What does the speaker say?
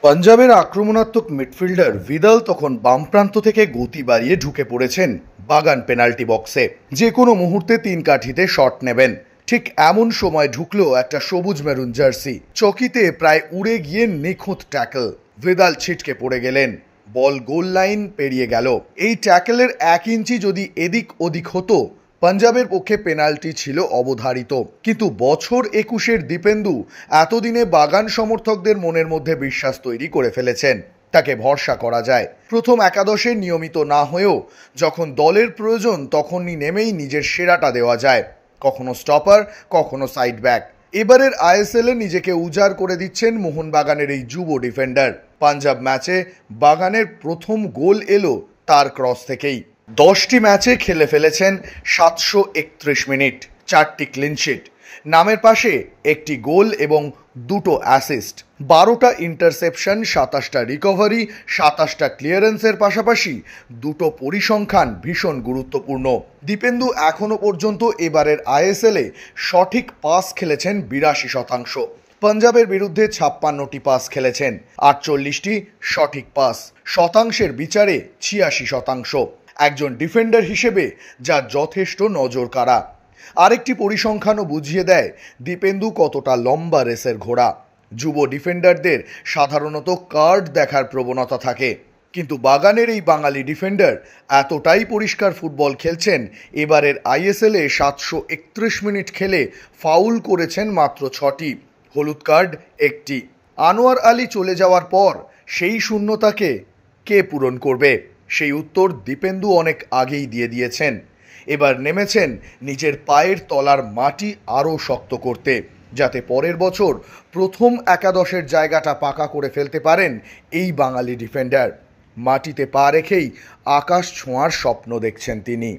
পাঞ্জাবের আক্রমণাত্মক midfielder Vidal তখন বাম প্রান্ত থেকে গতি বাড়িয়ে ঢুকে পড়েছেন বাগান পেনাল্টি বক্সে। যে কোনো মুহূর্তে তিন কাঠিতে শট নেবেন, ঠিক এমন সময় ঢুকলো একটা সবুজ মেরুন জার্সি। চকিতে প্রায় উড়ে গিয়ে নিখুঁত ট্যাকল, ভিদাল ছিটকে পড়ে গেলেন, বল গোল লাইন পেরিয়ে গেল। এই ট্যাকলের 1 ইঞ্চি যদি এদিক ওদিক হতো, পাঞ্জাবের পক্ষে পেনাল্টি ছিল অবধারিত। কিন্তু বছর 21-এর দীপেন্দু এতদিনে বাগান সমর্থকদের মনের মধ্যে বিশ্বাস তৈরি করে ফেলেছেন। তাকে ভরসা করা যায়। প্রথম একাদশে নিয়মিত না হয়েও যখন দলের প্রয়োজন তখনই নেমেই নিজের সেরাটা দেওয়া যায়, কখনো স্টপার, কখনো সাইড ব্যাক। এবারের আইএসএলে নিজেকে উজাড় করে দিচ্ছেন মোহনবাগানের এই যুব ডিফেন্ডার। পাঞ্জাব ম্যাচে বাগানের প্রথম গোল এলো তার ক্রস থেকেই। 10টি ম্যাচে খেলে ফেলেছেন 731 মিনিট, 4টি ক্লিনশিট, নামের পাশে একটি গোল এবং 2টো অ্যাসিস্ট, 12টা ইন্টারসেপশন, 27টা রিকভারি, 27টা ক্লিয়ারেন্সের পাশাপাশি 2টো পরিসংখ্যান ভীষণ গুরুত্বপূর্ণ। দীপেন্দু এখনো পর্যন্ত এবারের আইএসএলে সঠিক পাস খেলেছেন 82%। পাঞ্জাবের বিরুদ্ধে 56টি পাস খেলেছেন, 48টি সঠিক পাস, শতাংশের বিচারে 86%। একজন ডিফেন্ডার হিসেবে যা যথেষ্ট নজর কাড়া। আরেকটি পরিসংখ্যানও বুঝিয়ে দেয় দীপেন্দু কতটা লম্বা রেসের ঘোড়া। যুব ডিফেন্ডারদের সাধারণত কার্ড দেখার প্রবণতা থাকে, কিন্তু বাগানের এই বাঙালি ডিফেন্ডার এতটাই পরিষ্কার ফুটবল খেলছেন, এবারের আইএসএলে 731 মিনিট খেলে ফাউল করেছেন মাত্র 6টি, হলুদ কার্ড 1টি। আনোয়ার আলী চলে যাওয়ার পর সেই শূন্যতাকে কে পূরণ করবে? সেই উত্তর দীপেন্দু অনেক আগেই দিয়ে দিয়েছেন। এবার নেমেছেন নিজের পায়ের তলার মাটি আরও শক্ত করতে, যাতে পরের বছর প্রথম একাদশের জায়গাটা পাকা করে ফেলতে পারেন এই বাঙালি ডিফেন্ডার। মাটিতে পা রেখেই আকাশ ছোঁয়ার স্বপ্ন দেখছেন তিনি।